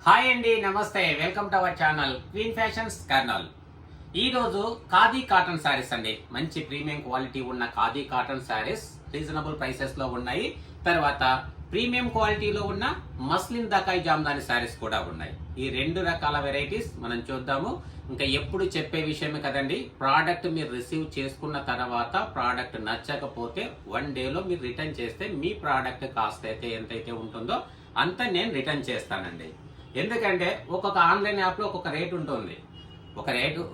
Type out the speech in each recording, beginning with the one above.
Hi అండి, నమస్తే. Welcome to our channel queen fashions colonel. ఈ రోజు ఖాదీ కాటన్ శారీస్ అండి. మంచి ప్రీమియం క్వాలిటీ ఉన్న khadi cotton saris reasonable prices లో ఉన్నాయి. తర్వాత ప్రీమియం క్వాలిటీలో ఉన్న మస్లిన్ దకాయ్ జామ్దాని శారీస్ కూడా ఉన్నాయి. ఈ రెండు రకాల వెరైటీస్ మనం చూద్దాము. ఇంకా ఎప్పుడు చెప్పే విషయమే కదండి, ప్రోడక్ట్ మీరు రిసీవ్ చేసుకున్న తర్వాత ప్రోడక్ట్ నచ్చకపోతే 1 డేలో మీరు రిటర్న్ చేస్తే మీ ప్రోడక్ట్ కాస్ట్ అయితే ఎంతైతే ఉంటుందో అంత నేను రిటర్న్ చేస్తానండి. ఎందుకంటే ఒక్కొక్క ఆన్లైన్ యాప్లో ఒక్కొక్క రేట్ ఉంటుంది.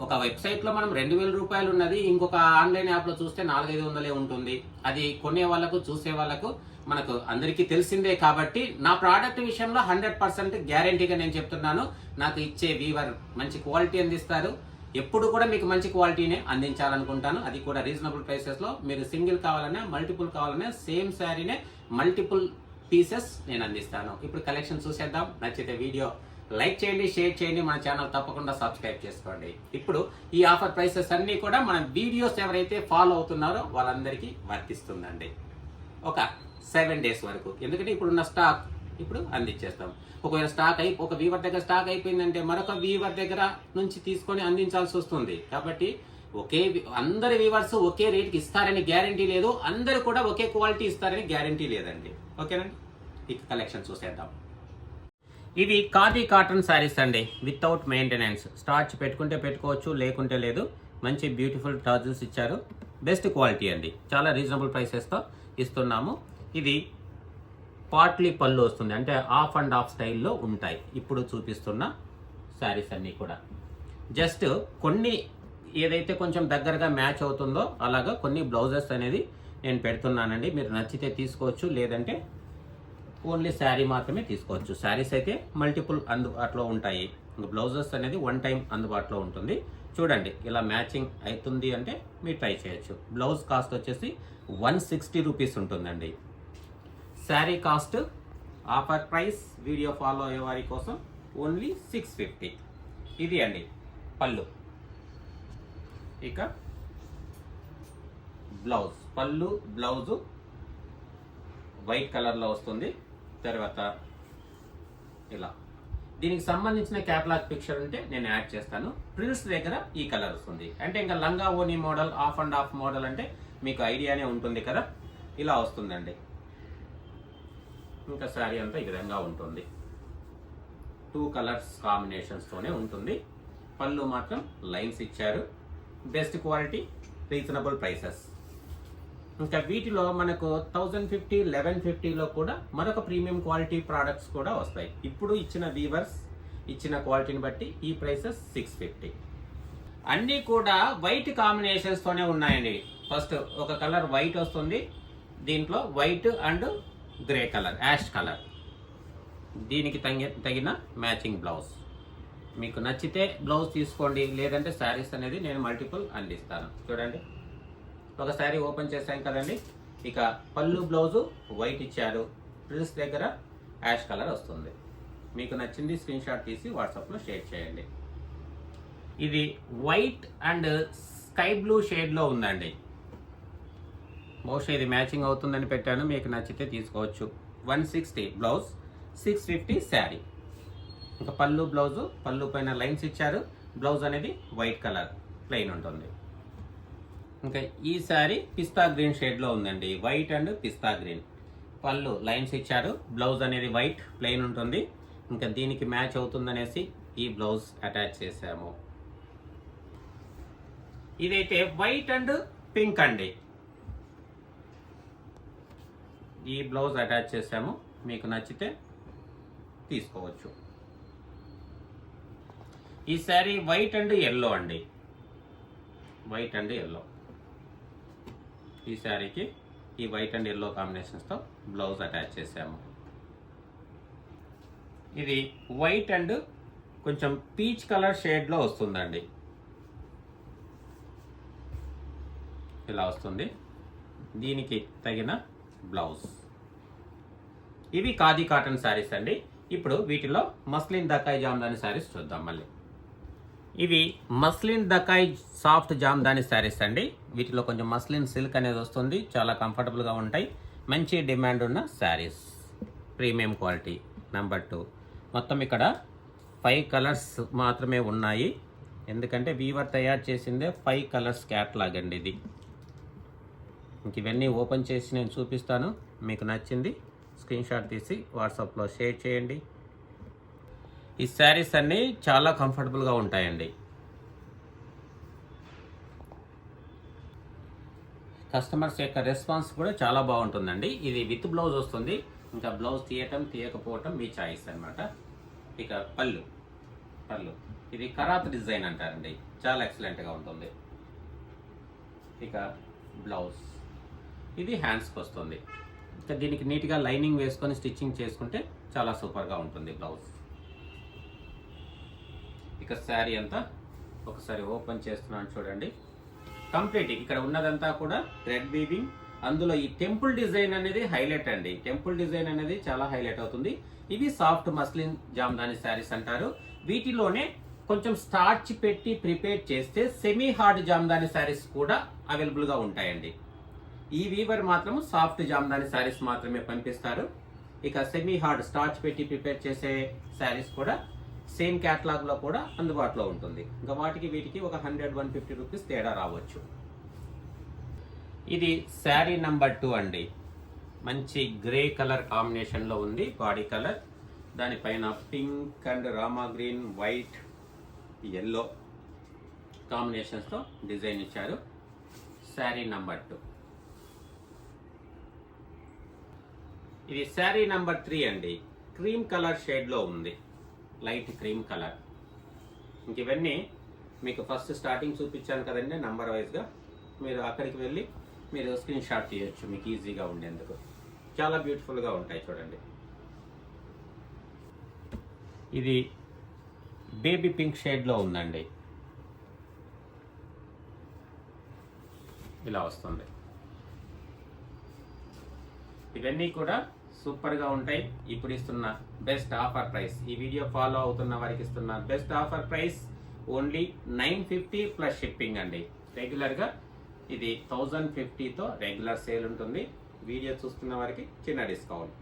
ఒక వెబ్సైట్లో మనం 2000 రూపాయలు ఉన్నది, ఇంకొక ఆన్లైన్ యాప్లో చూస్తే 400-500 ఉంటుంది. అది కొనే వాళ్ళకు చూసే వాళ్ళకు మనకు అందరికీ తెలిసిందే. కాబట్టి నా ప్రోడక్ట్ విషయంలో 100% గ్యారంటీగా నేను చెప్తున్నాను. నాకు ఇచ్చే వీవర్ మంచి క్వాలిటీ అందిస్తారు. ఎప్పుడు కూడా మీకు మంచి క్వాలిటీనే అందించాలనుకుంటాను. అది కూడా రీజనబుల్ ప్రైసెస్లో. మీరు సింగిల్ కావాలన్నా మల్టిపుల్ కావాలన్నా సేమ్ శారీనే మల్టిపుల్ పీసెస్ నేను అందిస్తాను. ఇప్పుడు కలెక్షన్ చూసేద్దాం. నచ్చితే వీడియో లైక్ చేయండి, షేర్ చేయండి, మన ఛానల్ తప్పకుండా సబ్స్క్రైబ్ చేసుకోండి. ఇప్పుడు ఈ ఆఫర్ ప్రైసెస్ అన్ని కూడా మన వీడియోస్ ఎవరైతే ఫాలో అవుతున్నారో వాళ్ళందరికీ వర్తిస్తుందండి. ఒక 7 డేస్ వరకు. ఎందుకంటే ఇప్పుడున్న స్టాక్ ఇప్పుడు అందించేస్తాం. ఒకవేళ ఒక వీవర్ దగ్గర స్టాక్ అయిపోయిందంటే మరొక వీవర్ దగ్గర నుంచి తీసుకొని అందించాల్సి వస్తుంది. కాబట్టి అందరి వీవర్స్ ఒకే రేట్కి ఇస్తారని గ్యారంటీ లేదు. అందరూ కూడా ఒకే క్వాలిటీ ఇస్తారని గ్యారంటీ లేదండి. ఓకేనండి, ఇక కలెక్షన్ చూసేద్దాం. ఇవి ఖాదీ కాటన్ శారీస్ అండి. Without maintenance. స్టార్చ్ పెట్టుకుంటే పెట్టుకోవచ్చు, లేకుంటే లేదు. మంచి బ్యూటిఫుల్ టాజిల్స్ ఇచ్చారు. బెస్ట్ క్వాలిటీ అండి. చాలా రీజనబుల్ ప్రైసెస్తో ఇస్తున్నాము. ఇది పార్ట్లీ పళ్ళు వస్తుంది, అంటే ఆఫ్ అండ్ ఆఫ్ స్టైల్లో ఉంటాయి. ఇప్పుడు చూపిస్తున్న శారీస్ అన్నీ కూడా జస్ట్ కొన్ని ఏదైతే కొంచెం దగ్గరగా మ్యాచ్ అవుతుందో అలాగా కొన్ని బ్లౌజెస్ అనేది నేను పెడుతున్నానండి. మీరు నచ్చితే తీసుకోవచ్చు, లేదంటే ఓన్లీ శారీ మాత్రమే తీసుకోవచ్చు. శారీస్ అయితే మల్టిపుల్ అందుబాటులో ఉంటాయి. బ్లౌజెస్ అనేది 1 టైం అందుబాటులో ఉంటుంది. చూడండి, ఇలా మ్యాచింగ్ అవుతుంది అంటే మీరు ట్రై చేయొచ్చు. బ్లౌజ్ కాస్ట్ వచ్చేసి 160 రూపీస్ ఉంటుందండి. Sari cost offer price video follow అయ్యే వారి కోసం ఓన్లీ 650. ఇది అండి పళ్ళు. ఇక బ్లౌజ్, పళ్ళు బ్లౌజు వైట్ కలర్లో వస్తుంది. తర్వాత ఇలా దీనికి సంబంధించిన క్యాటలాగ్ పిక్చర్ ఉంటే నేను యాడ్ చేస్తాను. ప్రిల్స్ దగ్గర ఈ కలర్ వస్తుంది. అంటే ఇంకా లంగా ఓనీ model, half and half model అంటే మీకు ఐడియానే ఉంటుంది కదా. ఇలా వస్తుందండి. ఇంకా శారీ అంతా ఈ విధంగా ఉంటుంది. 2 కలర్స్ కాంబినేషన్స్తోనే ఉంటుంది. పళ్ళు మాత్రం లైన్స్ ఇచ్చారు. Best quality, reasonable prices. ఇంకా వీటిలో మనకు 1050, 1150లో కూడా మరొక ప్రీమియం క్వాలిటీ ప్రోడక్ట్స్ కూడా వస్తాయి. ఇప్పుడు ఇచ్చిన వీవర్స్ ఇచ్చిన క్వాలిటీని బట్టి ఈ ప్రైసెస్ 650. అన్నీ కూడా వైట్ కాంబినేషన్స్తోనే ఉన్నాయండి. ఫస్ట్ ఒక కలర్ వైట్ వస్తుంది. దీంట్లో white and grey colour, ash colour. దీనికి తగిన మ్యాచింగ్ బ్లౌజ్. మీకు నచ్చితే బ్లౌజ్ తీసుకోండి, లేదంటే శారీస్ అనేది నేను మల్టిపుల్ అందిస్తాను. చూడండి, ఒక శారీ ఓపెన్ చేశాం కదండి. ఇక పళ్ళు బ్లౌజు వైట్ ఇచ్చారు. ప్రిల్స్ దగ్గర యాష్ కలర్ వస్తుంది. మీకు నచ్చింది స్క్రీన్ షాట్ తీసి వాట్సాప్లో షేర్ చేయండి. ఇది వైట్ అండ్ స్కై బ్లూ షేడ్లో ఉందండి. బహుశా ఇది మ్యాచింగ్ అవుతుందని పెట్టాను. మీకు నచ్చితే తీసుకోవచ్చు. 160 బ్లౌజ్, 650 శారీ. ఇంకా పళ్ళు బ్లౌజు, పళ్ళు పైన లైన్స్ ఇచ్చారు. బ్లౌజ్ అనేది వైట్ కలర్ ప్లెయిన్ ఉంటుంది. ఇంకా ఈ శారీ పిస్తా గ్రీన్ షేడ్లో ఉందండి. White and pista green. పళ్ళు లైన్స్ ఇచ్చారు. బ్లౌజ్ అనేది వైట్ ప్లెయిన్ ఉంటుంది. ఇంకా దీనికి మ్యాచ్ అవుతుందనేసి ఈ బ్లౌజ్ అటాచ్ చేసాము. ఇదైతే వైట్ అండ్ పింక్ అండి. ఈ బ్లౌజ్ అటాచ్ చేసాము. మీకు నచ్చితే తీసుకోవచ్చు. ఈ శారీ వైట్ అండ్ ఎల్లో అండి. White and yellow. ఈ శారీకి ఈ వైట్ అండ్ ఎల్లో కాంబినేషన్స్తో బ్లౌజ్ అటాచ్ చేసాము. ఇది వైట్ అండ్ కొంచెం పీచ్ కలర్ షేడ్లో వస్తుందండి. ఇలా వస్తుంది. దీనికి తగిన బ్లౌజ్. ఇవి ఖాదీ కాటన్ శారీస్ అండి. ఇప్పుడు వీటిలో మస్లిన్ దకాయ్ జామ్దాని శారీస్ చూద్దాం. మళ్ళీ ఇవి మస్లిన్ దకాయ్ సాఫ్ట్ జామ్దాని శారీస్ అండి. వీటిలో కొంచెం మస్లిన్ సిల్క్ అనేది వస్తుంది. చాలా కంఫర్టబుల్గా ఉంటాయి. మంచి డిమాండ్ ఉన్న శారీస్. Premium quality. నెంబర్ 2 మొత్తం ఇక్కడ 5 కలర్స్ మాత్రమే ఉన్నాయి. ఎందుకంటే వీవర్ తయారు చేసిందే 5 కలర్స్ క్యాట్లాగ్ అండి ఇది. ఇంక ఇవన్నీ ఓపెన్ చేసి నేను చూపిస్తాను. మీకు నచ్చింది స్క్రీన్ షాట్ తీసి వాట్సాప్లో షేర్ చేయండి. ఈ శారీస్ అన్నీ చాలా కంఫర్టబుల్గా ఉంటాయండి. కస్టమర్స్ యొక్క రెస్పాన్స్ కూడా చాలా బాగుంటుందండి. ఇది విత్ బ్లౌజ్ వస్తుంది. ఇంకా బ్లౌజ్ తీయటం తీయకపోవటం మీ చాయిస్ అనమాట. ఇక పళ్ళు ఇది కరాత్ డిజైన్ అంటారండి. చాలా ఎక్సలెంట్గా ఉంటుంది. ఇక బ్లౌజ్ ఇది హ్యాండ్స్కి వస్తుంది. ఇక దీనికి నీట్గా లైనింగ్ వేసుకొని స్టిచ్చింగ్ చేసుకుంటే చాలా సూపర్గా ఉంటుంది బ్లౌజ్. ఇక శారీ అంతా ఒకసారి ఓపెన్ చేస్తున్నాను చూడండి. కంప్లీట్ ఇక్కడ ఉన్నదంతా కూడా థ్రెడ్ వీవింగ్. అందులో ఈ టెంపుల్ డిజైన్ అనేది హైలైట్ అండి. టెంపుల్ డిజైన్ అనేది చాలా హైలైట్ అవుతుంది. ఇవి సాఫ్ట్ మస్లిన్ జామ్దాని శారీస్ అంటారు. వీటిలోనే కొంచెం స్టార్చ్ పెట్టి ప్రిపేర్ చేస్తే సెమీ హార్డ్ జామ్దాని శారీస్ కూడా అవైలబుల్గా ఉంటాయండి. ఈ వీవర్ మాత్రం సాఫ్ట్ జామ్దాని శారీస్ మాత్రమే పంపిస్తారు. ఇక సెమీ హార్డ్ స్టార్చ్ పెట్టి ప్రిపేర్ చేసే శారీస్ కూడా సేమ్ క్యాటలాగ్లో కూడా అందుబాటులో ఉంటుంది. ఇంకా వాటికి వీటికి ఒక 100-150 రూపీస్ తేడా రావచ్చు. ఇది శారీ నెంబర్ 2 అండి. మంచి గ్రే కలర్ కాంబినేషన్లో ఉంది బాడీ కలర్. దానిపైన pink and rama green, white, yellow కాంబినేషన్స్తో డిజైన్ ఇచ్చారు. శారీ నెంబర్ 2. ఇది శారీ నెంబర్ 3 అండి. క్రీమ్ కలర్ షేడ్లో ఉంది. Light cream colour. ఇంక ఇవన్నీ మీకు ఫస్ట్ స్టార్టింగ్ చూపించాను కదండి నంబర్ వైజ్గా. మీరు అక్కడికి వెళ్ళి మీరు స్క్రీన్ షాట్ తీయచ్చు మీకు ఈజీగా ఉండేందుకు. చాలా బ్యూటిఫుల్గా ఉంటాయి చూడండి. ఇది బేబీ పింక్ షేడ్లో ఉందండి. ఇలా వస్తుంది. ఇవన్నీ కూడా సూపర్గా ఉంటాయి. ఇప్పుడు ఇస్తున్న బెస్ట్ ఆఫర్ ప్రైస్, ఈ వీడియో ఫాలో అవుతున్న వారికి ఇస్తున్న best offer price only 950 plus shipping అండి. రెగ్యులర్గా ఇది 1050తో రెగ్యులర్ సేల్ ఉంటుంది. వీడియో చూస్తున్న వారికి చిన్న డిస్కౌంట్.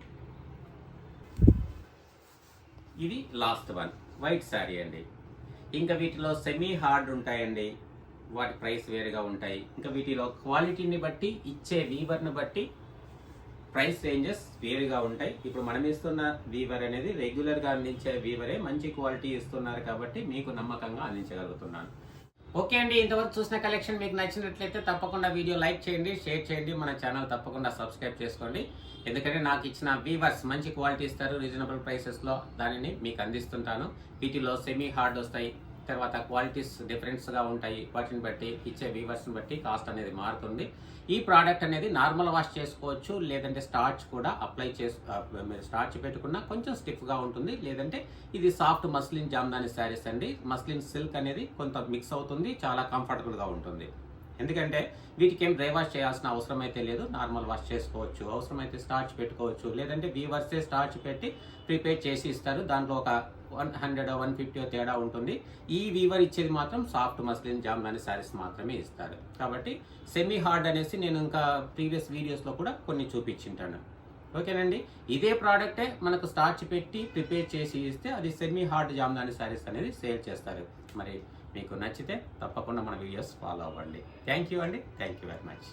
ఇది లాస్ట్ వన్, వైట్ శారీ అండి. ఇంకా వీటిలో సెమీ హార్డ్ ఉంటాయండి. వాటి ప్రైస్ వేరుగా ఉంటాయి. ఇంకా వీటిలో క్వాలిటీని బట్టి ఇచ్చే వీవర్ని బట్టి ప్రైస్ రేంజెస్ వేరుగా ఉంటాయి. ఇప్పుడు మనం ఇస్తున్న వీవర్ అనేది రెగ్యులర్గా అందించే వీవరే. మంచి క్వాలిటీ ఇస్తున్నారు కాబట్టి మీకు నమ్మకంగా అందించగలుగుతున్నాను. ఓకే అండి, ఇంతవరకు చూసిన కలెక్షన్ మీకు నచ్చినట్లయితే తప్పకుండా వీడియో లైక్ చేయండి, షేర్ చేయండి. మన ఛానల్ తప్పకుండా సబ్స్క్రైబ్ చేసుకోండి. ఎందుకంటే నాకు ఇచ్చిన వీవర్స్ మంచి క్వాలిటీ ఇస్తారు రీజనబుల్ ప్రైసెస్లో. దానిని మీకు అందిస్తుంటాను. వీటిలో సెమీ హార్డ్ వస్తాయి. తర్వాత క్వాలిటీస్ డిఫరెన్స్గా ఉంటాయి. వాటిని బట్టి ఇచ్చే వీవర్స్ని బట్టి కాస్ట్ అనేది మారుతుంది. ఈ ప్రోడక్ట్ అనేది నార్మల్ వాష్ చేసుకోవచ్చు, లేదంటే స్టార్చ్ కూడా అప్లై మీరు స్టార్చ్ పెట్టుకున్నా కొంచెం స్టిఫ్గా ఉంటుంది. లేదంటే ఇది సాఫ్ట్ మస్లిన్ జామ్దాని శారీస్ అండి. మస్లిన్ సిల్క్ అనేది కొంత మిక్స్ అవుతుంది, చాలా కంఫర్టబుల్గా ఉంటుంది. ఎందుకంటే వీటికి ఏం డ్రై వాష్ చేయాల్సిన అవసరం అయితే లేదు. నార్మల్ వాష్ చేసుకోవచ్చు. అవసరమైతే స్టార్చ్ పెట్టుకోవచ్చు. లేదంటే వీవర్సే స్టార్చ్ పెట్టి ప్రిపేర్ చేసి ఇస్తారు. దాంట్లో ఒక 100-150 తేడా ఉంటుంది. ఈ వీవర్ ఇచ్చేది మాత్రం సాఫ్ట్ మస్లిన్ జామ్దాని శారీస్ మాత్రమే ఇస్తారు. కాబట్టి సెమీ హార్డ్ అనేసి నేను ఇంకా ప్రీవియస్ వీడియోస్లో కూడా కొన్ని చూపించింటాను. ఓకేనండి, ఇదే ప్రోడక్టే మనకు స్టార్చ్ పెట్టి ప్రిపేర్ చేసి ఇస్తే అది సెమీ హార్డ్ జామ్దాని శారీస్ అనేది సేల్ చేస్తారు. మరి మీకు నచ్చితే తప్పకుండా మన వీడియోస్ ఫాలో అవ్వండి. థ్యాంక్ యూ అండి. Thank you very much.